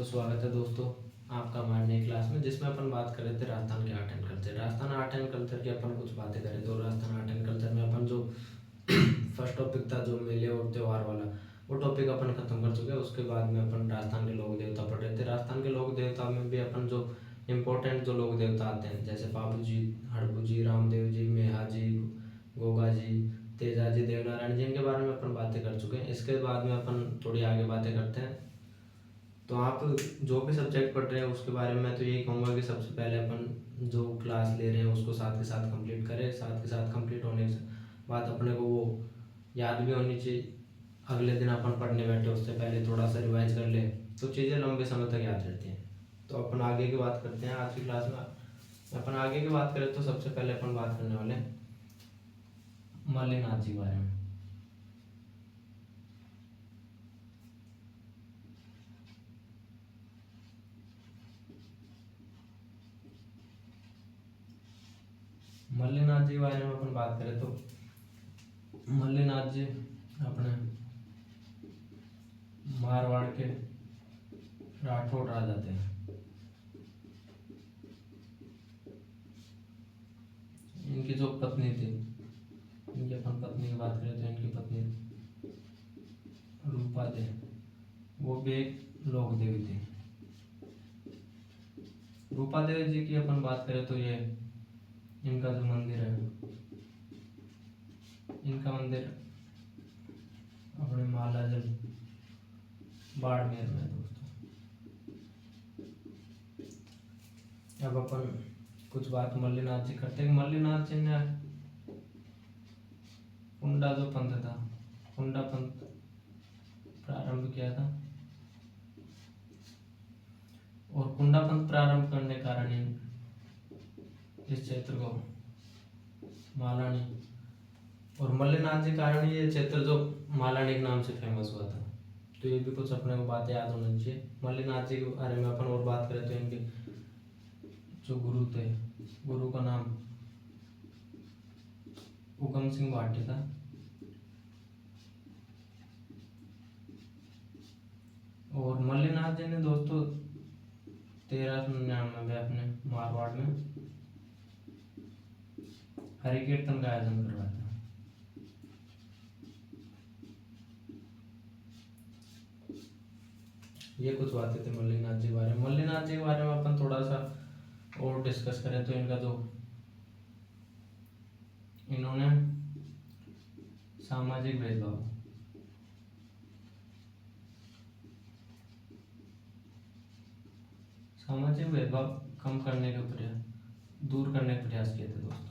तो स्वागत है दोस्तों आपका हमारी नई क्लास में, जिसमें अपन बात कर रहे थे राजस्थान के art and culture. Rajasthan art and culture की अपन कुछ बातें करें तो राजस्थान आर्ट एंड कल्चर में अपन जो फर्स्ट टॉपिक था जो मेले और त्योहार वाला, वो टॉपिक अपन खत्म कर चुके हैं। उसके बाद में अपन राजस्थान के लोक देवता पढ़ रहे थे। राजस्थान के लोक देवता में भी अपन जो इम्पोर्टेंट जो लोक देवता आते हैं, जैसे बाबू जी, हड़बू जी, रामदेव जी, मेहा जी, गोगा जी, तेजा जी, देवनारायण जी, इनके बारे में अपन बातें कर चुके हैं। इसके बाद में अपन थोड़ी आगे बातें करते हैं। तो आप जो भी सब्जेक्ट पढ़ रहे हैं उसके बारे में मैं तो यही कहूँगा कि सबसे पहले अपन जो क्लास ले रहे हैं उसको साथ के साथ कंप्लीट करें। साथ के साथ कंप्लीट होने के बाद अपने को वो याद भी होनी चाहिए। अगले दिन अपन पढ़ने बैठे उससे पहले थोड़ा सा रिवाइज कर ले तो चीज़ें लंबे समय तक याद रहती हैं। तो अपन आगे की बात करते हैं आज की क्लास में। अपन आगे की बात करें तो सबसे पहले अपन बात करने वाले हैं मल्लिनाथ जी के बारे में। मल्लिनाथ जी के बारे में अपन बात करें तो मल्लिनाथ जी अपने मारवाड़ के राठौड़ राजा थे। इनकी जो पत्नी थी, इनकी अपन पत्नी की बात करें तो इनकी पत्नी रूपा दे, वो भी एक लोक देवी थी। रूपा देवी जी की अपन बात करें तो ये इनका जो मंदिर है, इनका मंदिर अपने मालाजल बाड़मेर में है दोस्तों। अब अपन कुछ बात मल्लिनाथ जी करते हैं। मल्लिनाथ जी ने कुंडा जो पंथ था, कुंडा पंथ प्रारंभ किया था। और कुंडा पंथ प्रारंभ करने के कारण इस क्षेत्र को मालानी और मल्लिनाथ जी कारण ये क्षेत्र जो मालानी के नाम से फेमस हुआ था। तो ये भी कुछ अपने को बातें याद होनी चाहिए। मल्लिनाथ जी के बारे में अपन और बात करें तो इनके जो गुरु थे, गुरु का नाम हुकम सिंह भाटी था। और मल्लिनाथ जी ने दोस्तों 1399 में अपने मारवाड़ में हरि कीर्तन का आयोजन करवाया था। ये कुछ बातें थे मल्लिनाथ जी के बारे में। मल्लिनाथ जी के बारे में अपन थोड़ा सा और डिस्कस करें तो इनका जो इन्होंने सामाजिक भेदभाव कम करने के प्रयास, दूर करने के प्रयास किए थे दोस्तों।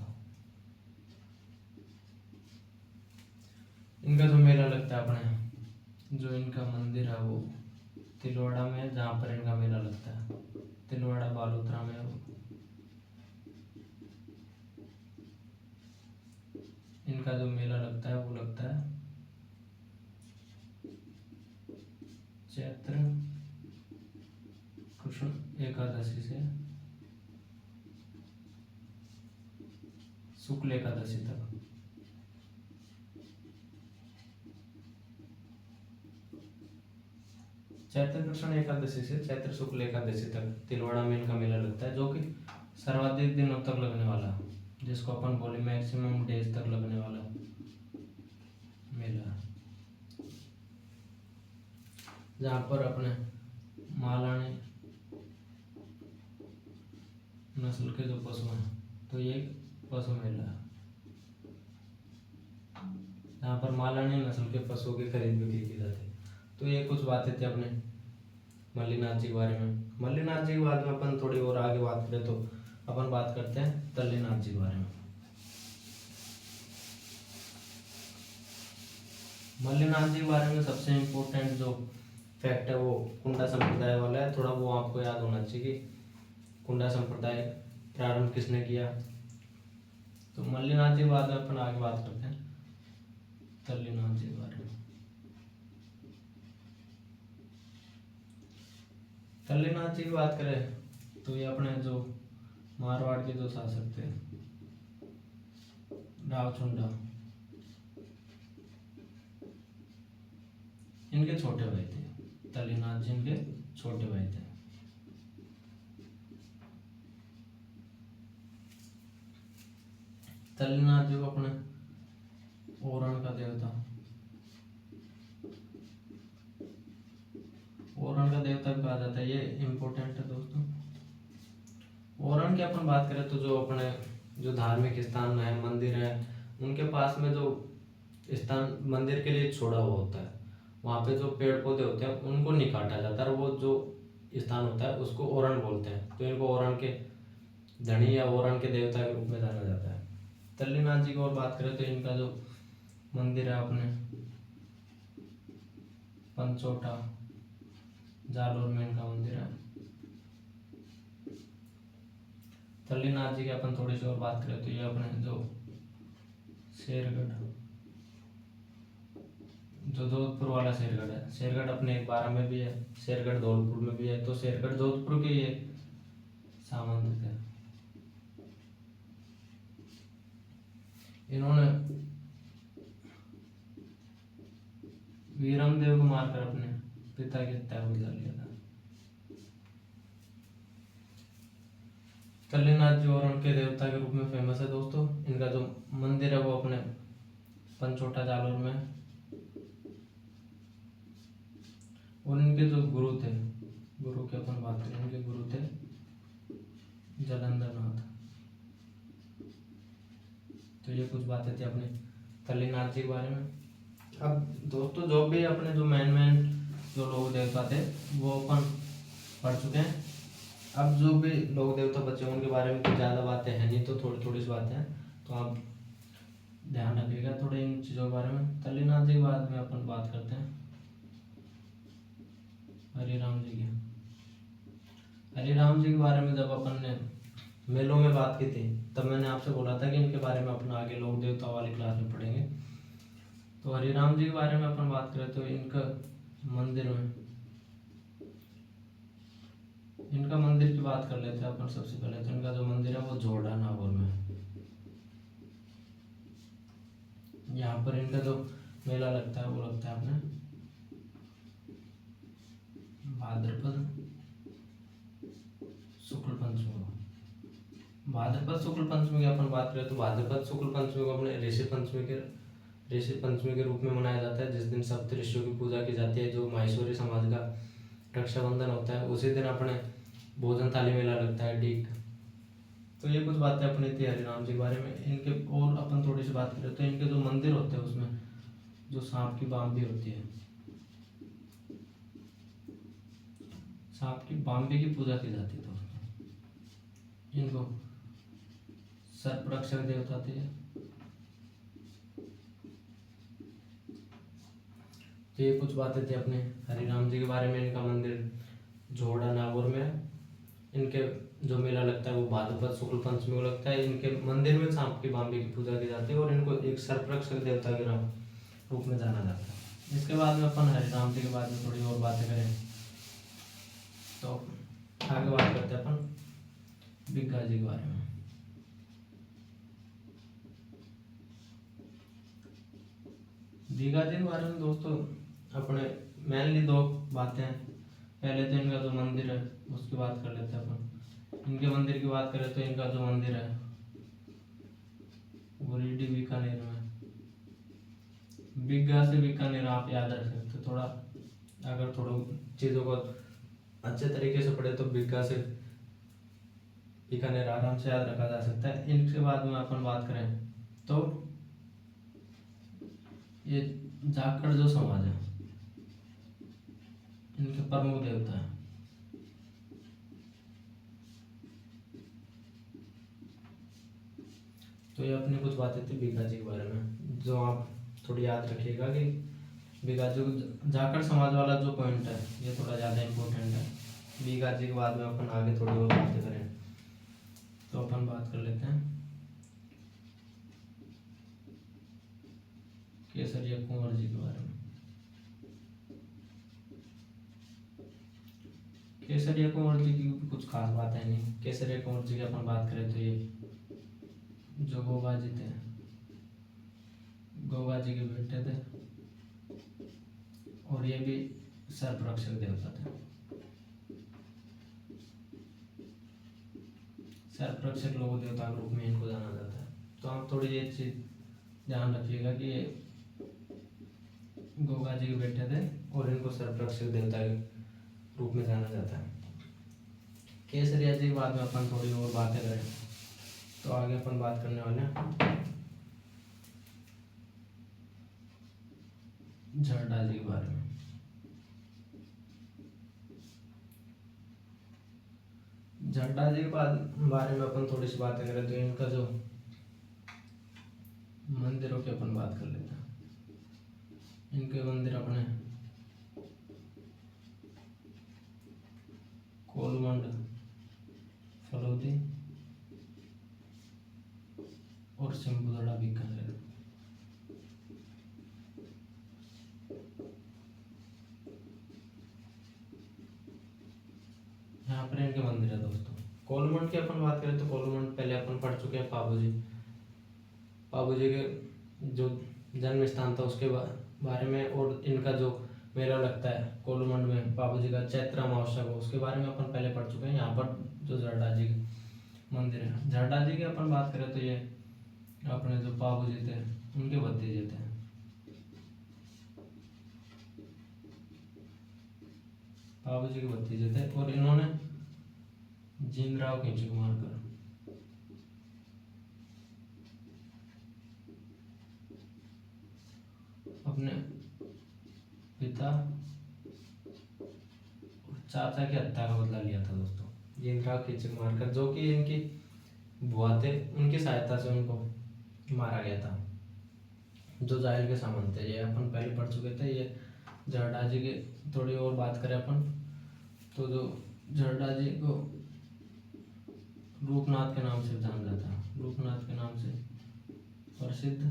इनका जो मेला लगता है अपने, जो इनका मंदिर है वो तिलवाड़ा में है, जहाँ पर इनका मेला लगता है। तिलवाड़ा बालोतरा में वो इनका जो मेला लगता है वो लगता है चैत्र कृष्ण एकादशी से शुक्ल एकादशी तक। चैत्र कृष्ण एकादशी से चैत्र शुक्ल एकादशी तक तिलवाड़ा में इनका मेला लगता है, जो कि सर्वाधिक दिनों तक लगने वाला, जिसको अपन बोले मैक्सिमम डेज तक लगने वाला मेला, जहाँ पर अपने मालानी नस्ल के जो पशु हैं, तो ये पशु मेला है जहाँ पर मालानी नस्ल के पशुओं की खरीद बिक्री की जाती है। तो ये कुछ बातें थी अपने मल्लिनाथ जी के बारे में। मल्लिनाथ जी के बारे में अपन थोड़ी और आगे बात करें तो अपन बात करते हैं तल्लीनाथ जी के बारे में। मल्लिनाथ जी के बारे में सबसे इम्पोर्टेंट जो फैक्ट है वो कुंडा संप्रदाय वाला है। थोड़ा वो आपको याद होना चाहिए कि कुंडा संप्रदाय प्रारंभ किसने किया। तो मल्लिनाथ जी के बाद में अपन आगे बात करते हैं तल्लीनाथ जी के बारे में। तल्लीनाथ जी की बात करें तो ये अपने जो मारवाड़ के जो शासक थे रावचुंडा, इनके छोटे भाई थे। तल्लीनाथ जी इनके छोटे भाई थे। तल्लीनाथ जो अपने ओरण का देवता, ओरण का देवता भी कहा जाता है, ये इम्पोर्टेंट है दोस्तों। ओरण की अपन बात करें तो जो अपने जो धार्मिक स्थान है, मंदिर है, उनके पास में जो स्थान मंदिर के लिए छोड़ा हुआ होता है, वहाँ पे जो पेड़ पौधे होते हैं उनको नहीं काटा जाता, और वो जो स्थान होता है उसको ओरण बोलते हैं। तो इनको ओरण के धनी या ओरण के देवता के रूप में जाना जाता है। तल्लीनाथ जी की और बात करें तो इनका जो मंदिर है अपने पंचोटा जालोर में इनका मंदिर है। तल्लीनाथ जी की अपन थोड़ी सी और बात करें तो ये अपने जो शेरगढ़, जो जोधपुर वाला शेरगढ़ है, शेरगढ़ अपने 12 में भी है, शेरगढ़ धौलपुर में भी है। तो शेरगढ़ जोधपुर के ये सामंत थे। इन्होंने वीरम देव को मारकर अपने पिता की हत्या को कर लिया था। तल्लीनाथ जी और उनके देवता के रूप में फेमस है दोस्तों। इनका जो मंदिर है वो अपने पंचोटा जालोर में, और इनके जो गुरु थे, गुरु की अपन बात करें, इनके गुरु थे जलंधर नाथ। तो ये कुछ बातें थी अपने तल्लीनाथ जी के बारे में। अब दोस्तों जो भी अपने जो मेन जो लोक देवता थे वो अपन पढ़ चुके हैं। अब जो भी लोक देवता बचे उनके बारे में तो ज़्यादा बातें हैं नहीं, तो थोड़ी थोड़ी सी बातें हैं, तो आप ध्यान रखिएगा थोड़े इन चीज़ों के बारे में। तल्लीनाथ जी के बाद में अपन बात करते हैं हरिराम जी की। हरिराम जी के बारे में जब अपन ने मेलों में बात की थी तब मैंने आपसे बोला था कि इनके बारे में अपन आगे लोक देवता वाली क्लास में पढ़ेंगे। तो हरिराम जी के बारे में अपन बात करें तो इनका मंदिर की बात कर लेते हैं अपन सबसे पहले। तो इनका जो मंदिर है वो जोड़ा नागौर में। यहाँ पर इनका जो मेला लगता है वो लगता है अपने भाद्रपद शुक्ल पंचमी को। भाद्रपद शुक्ल पंचमी की अपन बात करें तो भाद्रपद शुक्ल पंचमी को अपने ऋषि पंचमी के रूप में मनाया जाता है, जिस दिन सप्त ऋषियों की पूजा की जाती है। जो माहेश्वरी समाज का रक्षाबंधन होता है उसी दिन अपने भोजन थाली मेला लगता है, ठीक। तो ये कुछ बातें अपनी थी हरिराम जी के बारे में। इनके और अपन थोड़ी सी बात करें तो इनके जो मंदिर होते हैं उसमें जो सांप की बाम्बी होती है, सांप की बाम्बी की पूजा की जाती है दोस्तों। इनको सर्परक्षक देवता थे। तो ये कुछ बातें थी अपने हरिराम जी के बारे में। इनका मंदिर जोड़ा नागौर में है। इनके जो मेला लगता है वो भाद्रपद शुक्ल पंचमी को लगता है। इनके मंदिर में सांप की बाम्बी की पूजा की जाती है और इनको एक सर्परक्षक देवता के रूप में जाना जाता है। इसके बाद में अपन हरिराम जी के बारे में थोड़ी और बातें करें तो आगे बात करते हैं अपन बिग्गा जी के बारे में। बिग्गा जी के बारे में दोस्तों अपने मेनली 2 बातें हैं। पहले तो इनका जो मंदिर है उसकी बात कर लेते हैं अपन। इनके मंदिर की बात करें तो इनका जो मंदिर है वो रीडी बीकानेर में। बिग्गा से बीकानेर आप याद रख सकते हो। थोड़ा अगर थोड़ा चीज़ों को अच्छे तरीके से पढ़े तो बिग्गा से बीकानेर आराम से याद रखा जा सकता है। इनके बाद में अपन बात करें तो ये जाखड़ जो समाज है इनके प्रमुख देवता है। तो ये अपनी कुछ बातें थी बिग्गा जी के बारे में जो आप थोड़ी याद रखिएगा कि बिग्गा जी जाखड़ समाज वाला जो पॉइंट है ये थोड़ा ज़्यादा इम्पोर्टेंट है। बिग्गा जी के बाद में अपन आगे थोड़ी और बातें करें तो अपन बात कर लेते हैं केसरिया कुंवर जी के बारे में। केसरिया कुंवर जी की कुछ खास बातें नहीं। केसरिया कुंवर जी की अपन बात करें तो ये जो गोगा जी थे, गोगा जी के बेटे थे, और ये भी सर्परक्षक देवता थे। सर्वरक्षक लोक देवता के रूप में इनको जाना जाता है। तो आप थोड़ी ये चीज़ ध्यान रखिएगा कि ये गोगा जी के बेटे थे और इनको सर्वरक्षक देवता के रूप में जाना जाता है। केसरिया जी के बाद में अपन थोड़ी और बातें करें तो आगे अपन बात करने वाले हैं झरडा जी के बारे में। झरडा जी के बारे में अपन थोड़ी सी बातें करें तो इनका जो मंदिरों की अपन बात कर लेते हैं। इनके मंदिर अपने कोलमंड, फलौदी और सिंबुदड़ा बीकानेर। यहाँ पर इनके मंदिर है दोस्तों। कोलमंड की अपन बात करें तो कोलमंड पहले अपन पढ़ चुके हैं। पाबू जी के जो जन्म स्थान था उसके बारे में, और इनका जो मेला लगता है कोलमंड में पाबू जी का चैत्र अमावस्या को, उसके बारे में अपन पहले पढ़ चुके हैं। यहाँ पर जो झरडा जी मंदिर है, झरडा जी की अपन बात करें तो ये अपने जो पाबू जी थे उनके भतीजे थे। पाबू जी के भतीजे थे और इन्होंने जीनराव खींची को मारकर अपने पिता और चाचा की हत्या का बदला लिया था दोस्तों। जीनराव खींची को मारकर, जो कि इनकी बुआ थे, उनकी सहायता से उनको मारा गया था। जो जाहिल के सामंत थे, ये अपन पहले पढ़ चुके थे। ये झरडा जी की थोड़ी और बात करें अपन तो जो झरडा जी को रूपनाथ के नाम से जाना जाता है, रूपनाथ के नाम से प्रसिद्ध।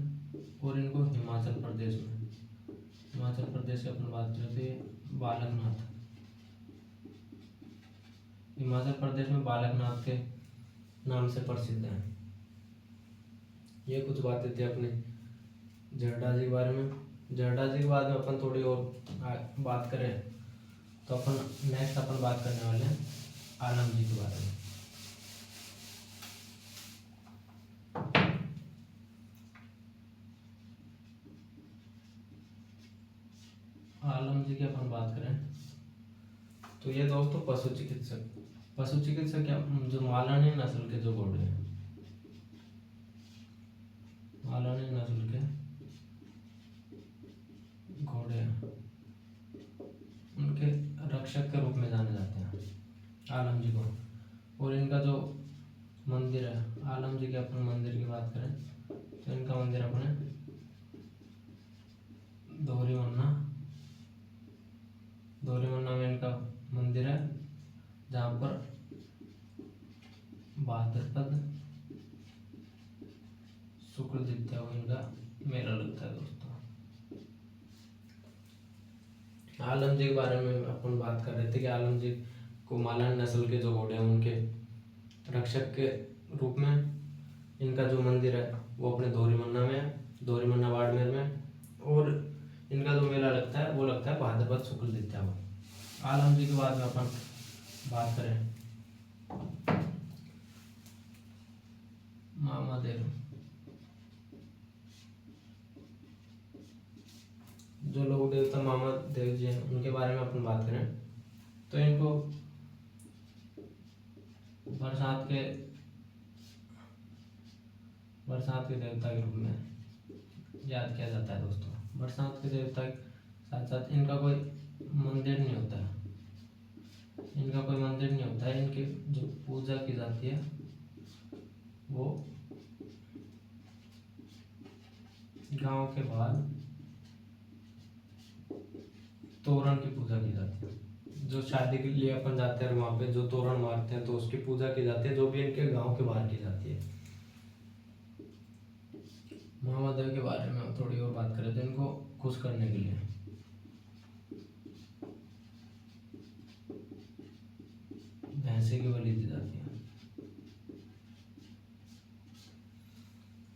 और इनको हिमाचल प्रदेश की अपन बात करें तो ये बालकनाथ, हिमाचल प्रदेश में बालकनाथ के नाम से प्रसिद्ध है। ये कुछ बातें थी अपने झरडा जी के बारे में। झरडा जी के बाद में अपन थोड़ी और बात करें तो अपन नेक्स्ट अपन बात करने वाले हैं आलम जी के बारे में। आलम जी की अपन बात करें तो ये दोस्तों पशु चिकित्सक क्या, जो मालानी नस्ल के जो घोड़े हैं, मालानी नस्ल के घोड़े हैं, उनके रक्षक के रूप में जाने जाते हैं आलम जी को। और इनका जो मंदिर है, आलम जी के अपन मंदिर की बात करें तो इनका मंदिर अपने दोहरी मन्ना में इनका मंदिर है, जहाँ पर भाद्रपद शुक्ल द्वितीया को इनका मेला लगता है दोस्तों। आलम जी के बारे में अपन बात कर रहे थे कि आलम जी को मालानी नस्ल के जो घोड़े हैं उनके रक्षक के रूप में इनका जो मंदिर है वो अपने दोहरी मन्ना में है, दोहरी मन्ना बाड़मेर में। और इनका जो मेला लगता है वो लगता है भाद्रपद शुक्ल द्वितीया को। आलम जी के बाद में अपन बात करें मामादेव, जो लोक देवता मामादेव जी हैं उनके बारे में अपन बात करें तो इनको बरसात के देवता के रूप में याद किया जाता है दोस्तों। बरसात के देवता के साथ साथ इनका कोई मंदिर नहीं होता है, इनकी जो पूजा की जाती है वो गांव के बाहर तोरण की पूजा की जाती है। जो शादी के लिए अपन जाते हैं वहाँ पे जो तोरण मारते हैं तो उसकी पूजा की जाती है, जो भी इनके गांव के बाहर की जाती है। महादेव के बारे में थोड़ी और बात करें तो इनको खुश करने के लिए भैंसे की बलि दी जाती है।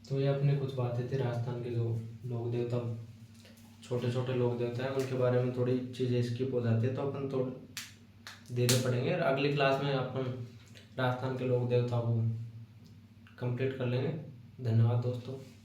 तो ये अपने कुछ बातें थी राजस्थान के जो लोक देवता, छोटे छोटे लोक देवता है उनके बारे में थोड़ी चीज़ें स्किप हो जाती है, तो अपन थोड़ी धीरे पढ़ेंगे। और अगली क्लास में अपन राजस्थान के लोक देवता को कंप्लीट कर लेंगे। धन्यवाद दोस्तों।